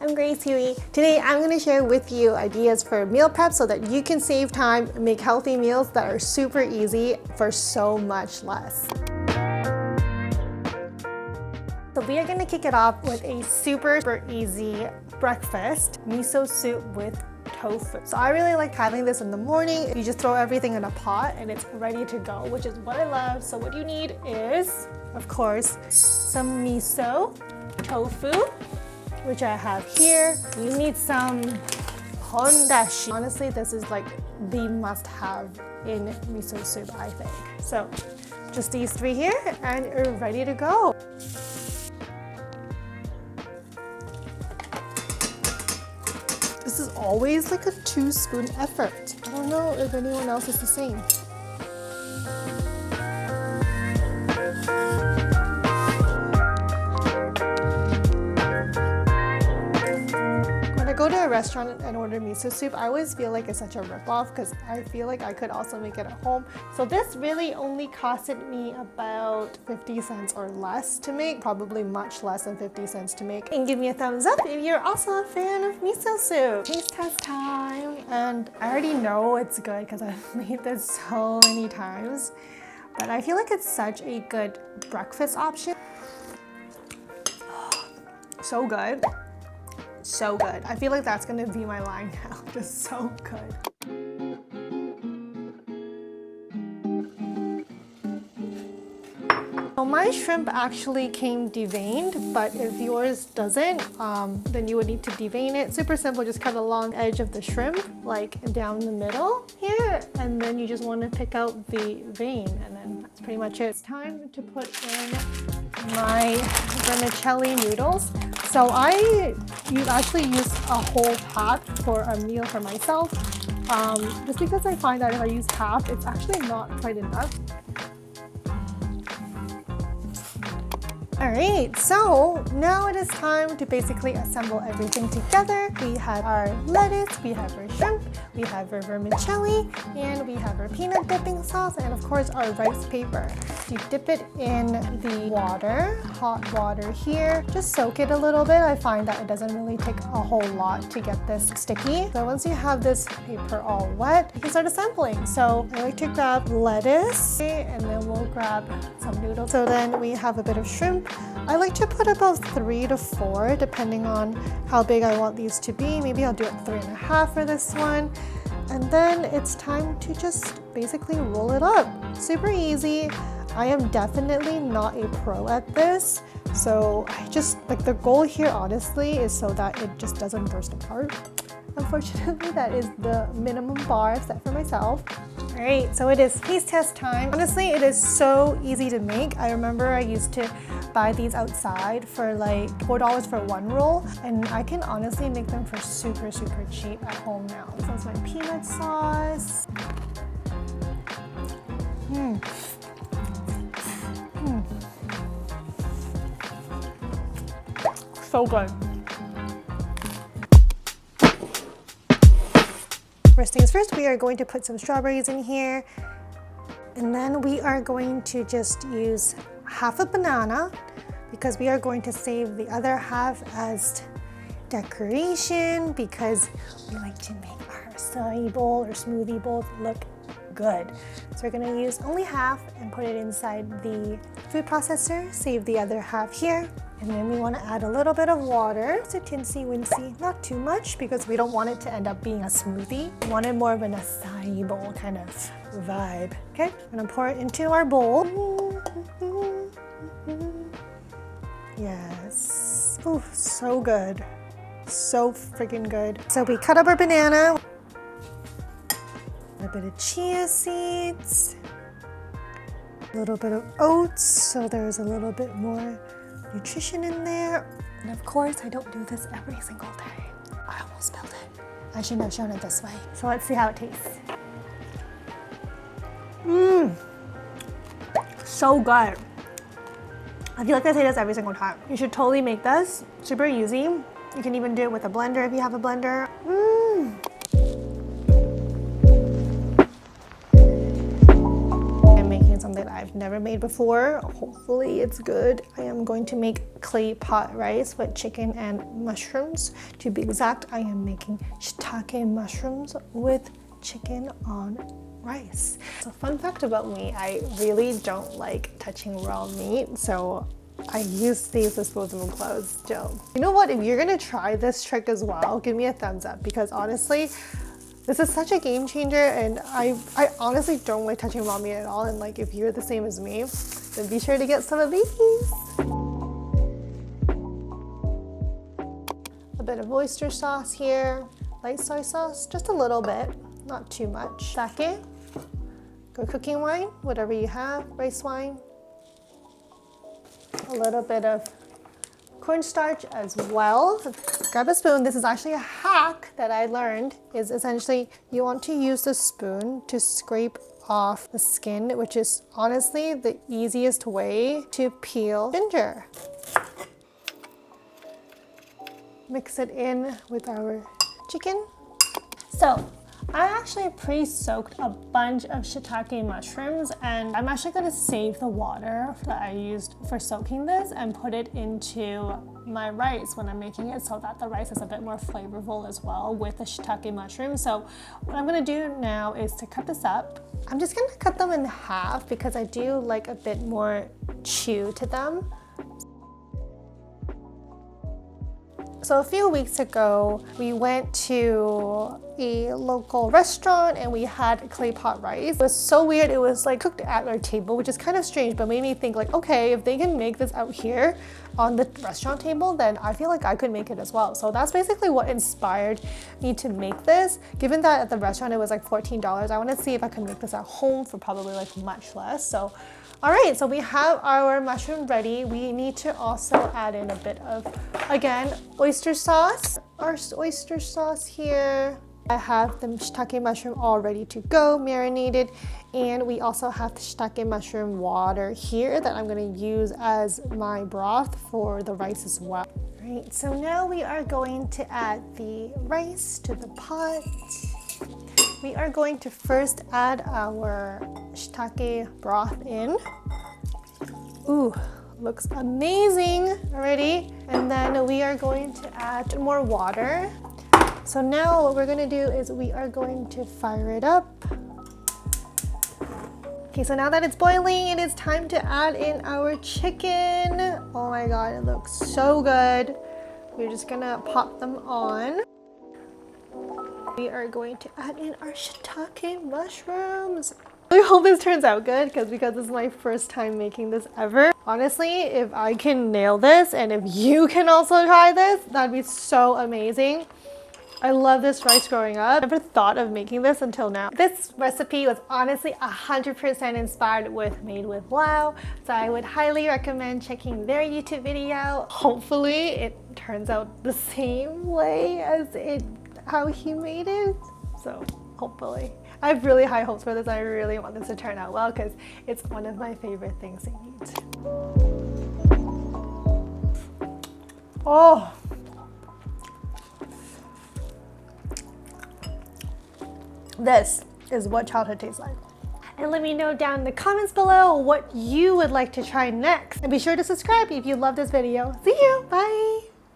I'm Grace Huey. Today I'm going to share with you ideas for meal prep so that you can save time and make healthy meals that are super easy for so much less. So we are going to kick it off with a super easy breakfast miso soup with tofu. So I really like having this in the morning. You just throw everything in a pot and it's ready to go, which is what I love. So what you need is, of course, some miso, tofu, which I have here. You need some hondashi. Honestly, this is like the must-have in miso soup, I think. So just these three here and you're ready to go. This is always like a 2-spoon effort. I don't know if anyone else is the same. When I go to a restaurant and order miso soup, I always feel like it's such a ripoff because I feel like I could also make it at home. So this really only costed me about 50 cents or less to make, probably much less than 50 cents to make. And give me a thumbs up if you're also a fan of miso soup. Taste test time. And I already know it's good because I've made this so many times, but I feel like it's such a good breakfast option. So good. So good. I feel like that's gonna be my line now. Just so good. So my shrimp actually came deveined, but if yours doesn't, then you would need to devein it. Super simple, just cut along edge of the shrimp, like down the middle here, and then you just want to pick out the vein, and then that's pretty much it. It's time to put in my vermicelli noodles. So I actually use a whole pack for a meal for myself, just because I find that if I use half, it's actually not quite enough. Alright, so now it is time to basically assemble everything together. We have our lettuce, we have our shrimp, we have our vermicelli, and we have our peanut dipping sauce, and of course our rice paper. You dip it in the water, hot water here. Just soak it a little bit. I find that it doesn't really take a whole lot to get this sticky. So once you have this paper all wet, you can start assembling. So I like to grab lettuce, and then we'll grab some noodles. So then we have a bit of shrimp. I like to put about 3 to 4 depending on how big I want these to be. Maybe I'll do it 3.5 for this one. And then it's time to just basically roll it up. Super easy. I am definitely not a pro at this. So I just, like, the goal here honestly is so that it just doesn't burst apart. Unfortunately, that is the minimum bar I've set for myself. All right, so it is taste test time. Honestly, it is so easy to make. I remember I used to buy these outside for like $4 for one roll, and I can honestly make them for super cheap at home now. This is my peanut sauce. So good. First things first, we are going to put some strawberries in here, and then we are going to just use half a banana because we are going to save the other half as decoration because we like to make our acai bowl or smoothie bowl look good. So we're going to use only half and put it inside the food processor, save the other half here. And then we want to add a little bit of water. It's a teensy-wincy, not too much because we don't want it to end up being a smoothie. We wanted more of an acai bowl kind of vibe. Okay, I'm gonna pour it into our bowl. Yes, ooh, so good. So freaking good. So we cut up our banana. A bit of chia seeds. A little bit of oats, so there's a little bit more nutrition in there. And of course, I don't do this every single day. I almost spilled it. I shouldn't have shown it this way. So let's see how it tastes. So good. I feel like I say this every single time. You should totally make this. Super easy. You can even do it with a blender if you have a blender. I'm making something that I've I've never made before. Hopefully it's good. I am going to make clay pot rice with chicken and mushrooms. To be exact, I am making shiitake mushrooms with chicken on rice. So fun fact about me, I really don't like touching raw meat, so I use these disposable gloves still. You know what, if you're gonna try this trick as well, give me a thumbs up, because honestly, this is such a game changer, and I honestly don't like touching raw meat at all, and like if you're the same as me, then be sure to get some of these. A bit of oyster sauce here, light soy sauce, just a little bit, not too much. Sake, good cooking wine, whatever you have, rice wine. A little bit of cornstarch as well. Grab a spoon. This is actually a hack that I learned, is essentially you want to use the spoon to scrape off the skin, which is honestly the easiest way to peel ginger. Mix it in with our chicken. So I actually pre-soaked a bunch of shiitake mushrooms, and I'm actually going to save the water that I used for soaking this and put it into my rice when I'm making it, so that the rice is a bit more flavorful as well with the shiitake mushrooms. So what I'm going to do now is to cut this up. I'm just going to cut them in half because I do like a bit more chew to them. So a few weeks ago, we went to a local restaurant and we had clay pot rice. It was so weird. It was like cooked at our table, which is kind of strange, but made me think like, okay, if they can make this out here on the restaurant table, then I feel like I could make it as well. So that's basically what inspired me to make this. Given that at the restaurant it was like $14, I want to see if I can make this at home for probably like much less. So all right, so we have our mushroom ready. We need to also add in a bit of, again, oyster sauce. Our oyster sauce here. I have the shiitake mushroom all ready to go, marinated. And we also have the shiitake mushroom water here that I'm gonna use as my broth for the rice as well. All right, so now we are going to add the rice to the pot. We are going to first add our shiitake broth in. Ooh, looks amazing already. And then we are going to add more water. So now what we're gonna do is we are going to fire it up. Okay, so now that it's boiling, it is time to add in our chicken. Oh my God, it looks so good. We're just gonna pop them on. We are going to add in our shiitake mushrooms. I really hope this turns out good because this is my first time making this ever. Honestly, if I can nail this and if you can also try this, that'd be so amazing. I love this rice growing up. I never thought of making this until now. This recipe was honestly 100% inspired with Made with Wow, so I would highly recommend checking their YouTube video. Hopefully it turns out the same way as how he made it. So hopefully. I have really high hopes for this. I really want this to turn out well because it's one of my favorite things to eat. Oh. This is what childhood tastes like. And let me know down in the comments below what you would like to try next. And be sure to subscribe if you love this video. See you, bye.